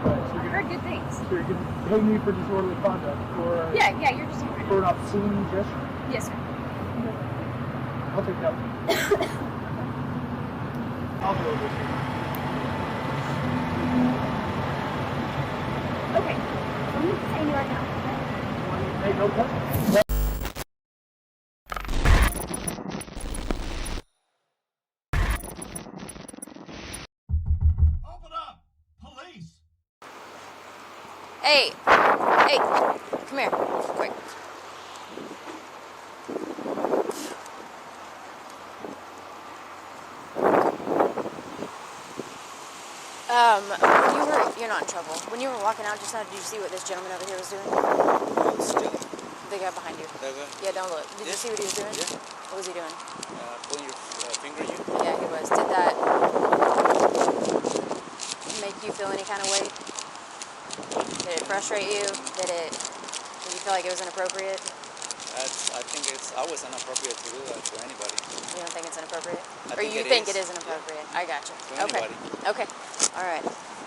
Right, I've heard good things. so you're going to pay me for disorderly conduct for Yeah, you're just here. for an obscene gesture. Yes, sir. I'll take that. I'll go over here. Okay. I'm going to detain you right now. Hey, no touch. Open up! Police! Hey, come here, quick. You're not in trouble. When you were walking out just now, did you see what this gentleman over here was doing? Still. The guy behind you. That guy? Yeah, don't look. Did you see what he was doing? Yeah. What was he doing? Pulling your finger at you? Yeah, he was. Did that make you feel any kind of way? Did it frustrate you? Did you feel like it was inappropriate? I think it's always inappropriate to do that to anybody. You don't think it's inappropriate? I Or think you it think is. it is inappropriate? Yeah. I gotcha. To Okay. anybody. Okay. All right.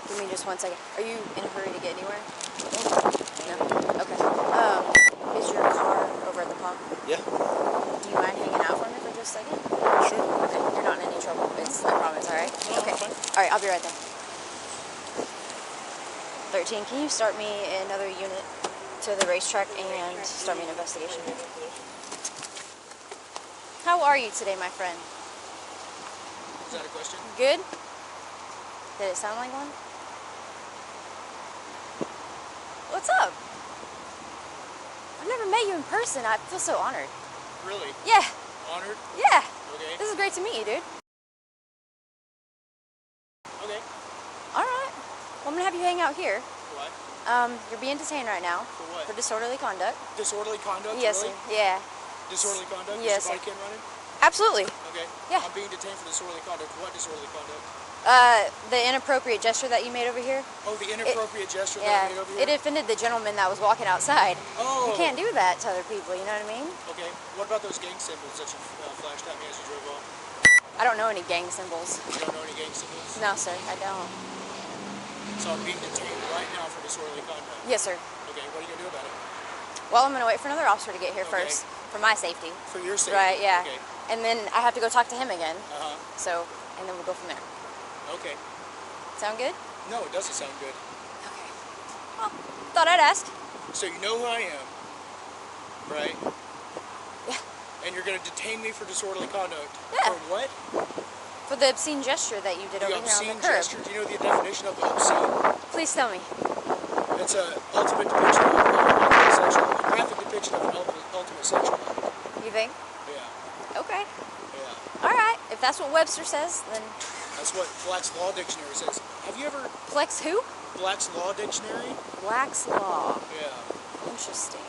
Give me just 1 second. Are you in a hurry to get anywhere? No? Okay. Is your car over at the pump? Yeah. Do you mind hanging out for me for just a second? Sure. Okay. You're not in any trouble. I promise, all right? No, Okay. I'm fine. All right, I'll be right there. 13, can you start me another unit to the racetrack and start me an investigation? How are you today, my friend? Is that a question? Good? Did it sound like one? What's up? I've never met you in person. I feel so honored. Really? Yeah, Honored? yeah. Okay. This is great to meet you, dude. Okay. All right. Well, I'm gonna have you hang out here. What? You're being detained right now. For what? For disorderly conduct. Disorderly conduct? Yes, really? sir. Yeah. Disorderly conduct? Yes, Is your sir. body cam running? Absolutely. Okay. Yeah. I'm being detained for disorderly conduct. What disorderly conduct? The inappropriate gesture that you made over here. Oh, the inappropriate gesture Yeah. that I made over here? It offended the gentleman that was walking outside. Oh. You can't do that to other people. You know what I mean? Okay. What about those gang symbols that you flashed at me as you drove off? I don't know any gang symbols. You don't know any gang symbols? No, sir. I don't. So I'm being detained right now for disorderly conduct. Yes, sir. Okay, what are you going to do about it? Well, I'm gonna wait for another officer to get here Okay. first for my safety. For your safety? Right, yeah. Okay. And then I have to go talk to him again. Uh-huh. So, and then we'll go from there. Okay. Sound good? No, it doesn't sound good. Okay. Well, thought I'd ask. So you know who I am, right? Yeah. And you're going to detain me for disorderly conduct. Yeah. For what? For the obscene gesture that you did The over here on obscene the curb. gesture. Do you know the definition of obscene? Please tell me. It's an ultimate depiction of ultimate sexual, a graphic depiction of an ultimate sexual act. You think? Yeah. Okay. Yeah. All right. If that's what Webster says, then That's what Black's Law Dictionary says. Have you ever... Flex who? Black's Law Dictionary? Black's Law. Yeah. Interesting.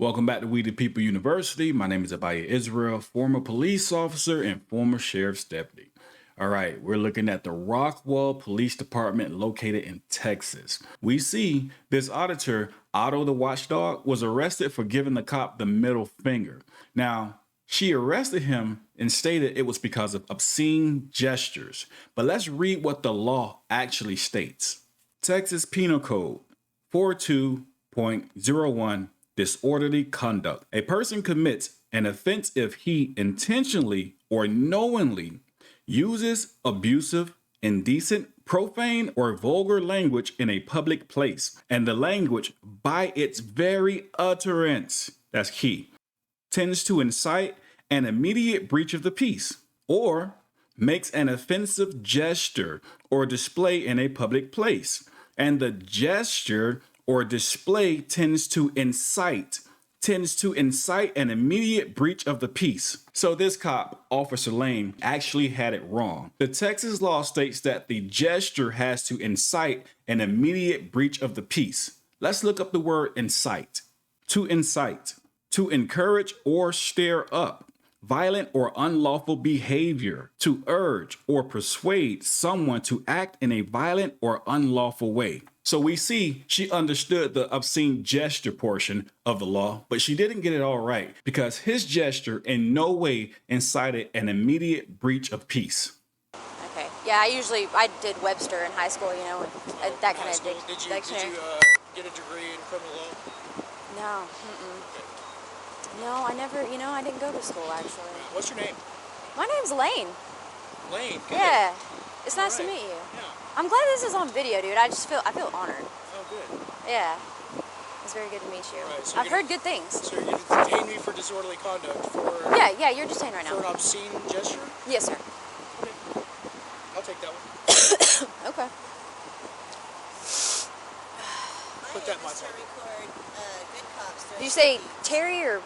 Welcome back to We the People University. My name is Abaya Israel, former police officer and former sheriff's deputy. All right, we're looking at the Rockwall Police Department located in Texas. We see this auditor, Otto the Watchdog, was arrested for giving the cop the middle finger. Now, she arrested him and stated it was because of obscene gestures. But let's read what the law actually states. Texas Penal Code 42.01, disorderly conduct. A person commits an offense if he intentionally or knowingly uses abusive, indecent, profane, or vulgar language in a public place, and the language, by its very utterance, that's key, tends to incite an immediate breach of the peace, or makes an offensive gesture or display in a public place, and the gesture or display tends to incite an immediate breach of the peace. So this cop, Officer Lane, actually had it wrong. The Texas law states that the gesture has to incite an immediate breach of the peace. Let's look up the word incite. To incite, to encourage or stir up violent or unlawful behavior, to urge or persuade someone to act in a violent or unlawful way. So we see she understood the obscene gesture portion of the law, but she didn't get it all right because his gesture in no way incited an immediate breach of peace. Okay. Yeah, I did Webster in high school, you know, and that kind High of school. Did you dictionary. get a degree in criminal law? No, no, I never, you know, I didn't go to school actually. What's your name? My name's Lane. Lane. Good. Yeah, it's All nice to right. meet you. Yeah. I'm glad this is on video, dude. I feel honored. Oh, good. Yeah, it's very good to meet you. All right, so I've heard good things. So you're going to detain me for disorderly conduct for... Yeah, you're detained right For now. an obscene gesture? Yes, sir. Okay. I'll take that one. Okay. Put that in my to pocket. record good cops. Did you say Terry or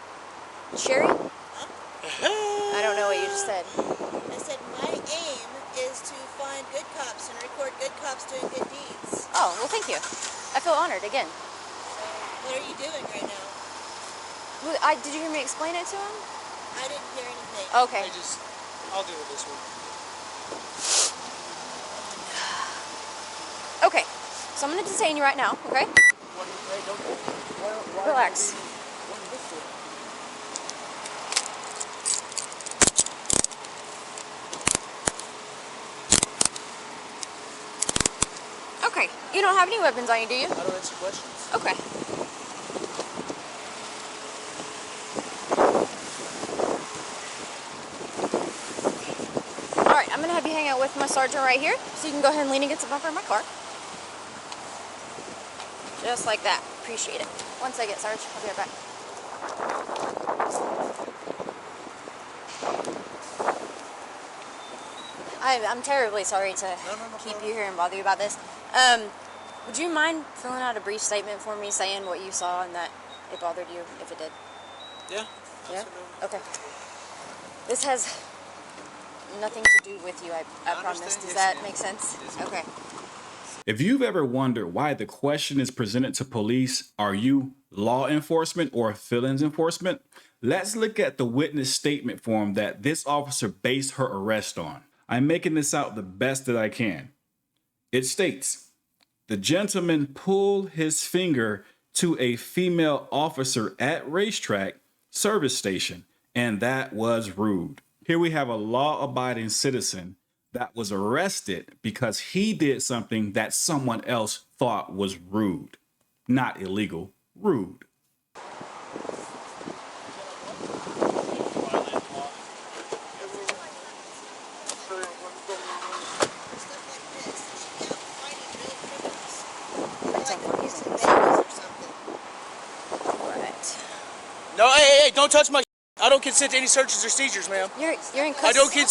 Sherry? I don't know what you just said. I said my aim is to find good cops and record good cops doing good deeds. Oh, well, thank you. I feel honored again. So what are you doing right now? Well, did you hear me explain it to him? I didn't hear anything. Okay. I'll deal with this one. Okay. So I'm going to detain you right now, okay? Relax. Okay. You don't have any weapons on you, do you? I don't answer questions. Okay. Alright, I'm going to have you hang out with my sergeant right here, so you can go ahead and lean against the bumper of my car. Just like that. Appreciate it. One second, Sarge. I'll be right back. I'm terribly sorry to keep you here and bother you about this. Would you mind filling out a brief statement for me saying what you saw and that it bothered you, if it did? Yeah? Yeah? Okay. This has nothing to do with you, I promise. understand. Does Yes, that ma'am. make sense? Yes, ma'am. Okay. If you've ever wondered why the question is presented to police, are you law enforcement or feelings enforcement? Let's look at the witness statement form that this officer based her arrest on. I'm making this out the best that I can. It states, the gentleman pulled his finger to a female officer at racetrack service station, and that was rude. Here we have a law-abiding citizen that was arrested because he did something that someone else thought was rude. Not illegal, rude. Stuff like this. They should be out fighting real criminals. Or That's like all abusing I'm babies or something. Right. No, hey, don't touch my... I don't consent to any searches or seizures, ma'am. You're in I don't custody.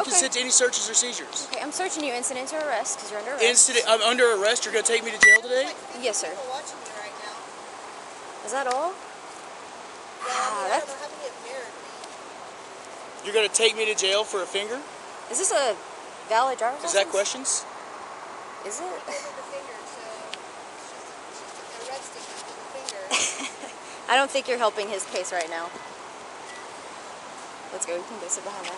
consent to any searches or seizures. Okay, I'm searching you incident to arrest because you're under arrest. Incident, I'm under arrest. You're going to take me to jail today? Like 50 Yes, sir. people watching you right now. Is that all? Yeah, I Ah, mean, I that's- don't know how many have mirrored me. You're going to take me to jail for a finger? Is this a valid driver's Is license? that questions? Is it? Over the finger, so she's arresting him with the finger. I don't think you're helping his case right now. Let's go. You can go sit behind there.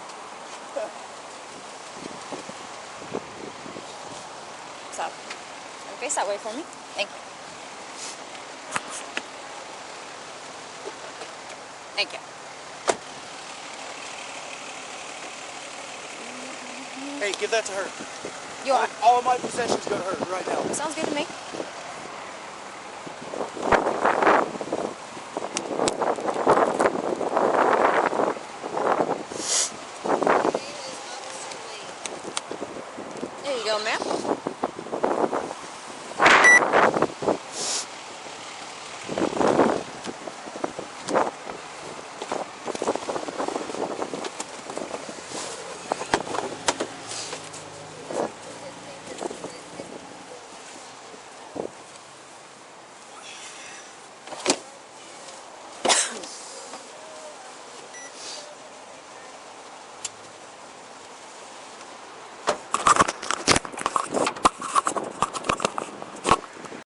Stop. Face that way for me. Thank you. Thank you. Hey, give that to her. You are. All of my possessions go to her right now. Sounds good to me. Her name is Officer Lee. There you go, ma'am.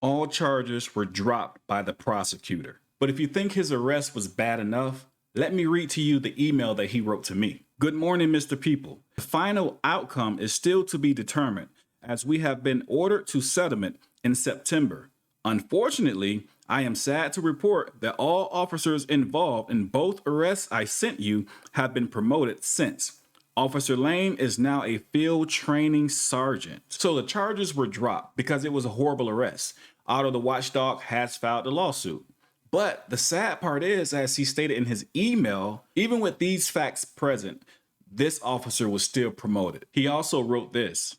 All charges were dropped by the prosecutor. But if you think his arrest was bad enough, let me read to you the email that he wrote to me. Good morning, Mr. People. The final outcome is still to be determined, as we have been ordered to settlement in September. Unfortunately, I am sad to report that all officers involved in both arrests I sent you have been promoted since. Officer Lane is now a field training sergeant. So the charges were dropped because it was a horrible arrest. Otto the watchdog has filed a lawsuit. But the sad part is, as he stated in his email, even with these facts present, this officer was still promoted. He also wrote this: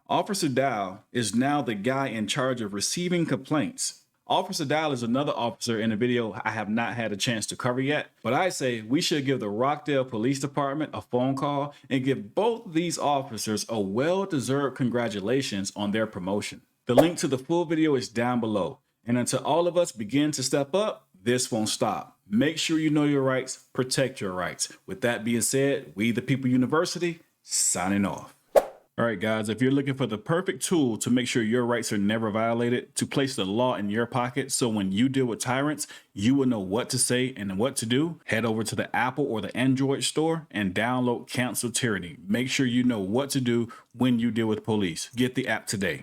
Officer Dow is now the guy in charge of receiving complaints. Officer Dow is another officer in a video I have not had a chance to cover yet, but I say we should give the Rockdale Police Department a phone call and give both these officers a well-deserved congratulations on their promotion. The link to the full video is down below. And until all of us begin to step up, this won't stop. Make sure you know your rights, protect your rights. With that being said, We the People University, signing off. All right, guys, if you're looking for the perfect tool to make sure your rights are never violated, to place the law in your pocket so when you deal with tyrants, you will know what to say and what to do, head over to the Apple or the Android store and download Cancel Tyranny. Make sure you know what to do when you deal with police. Get the app today.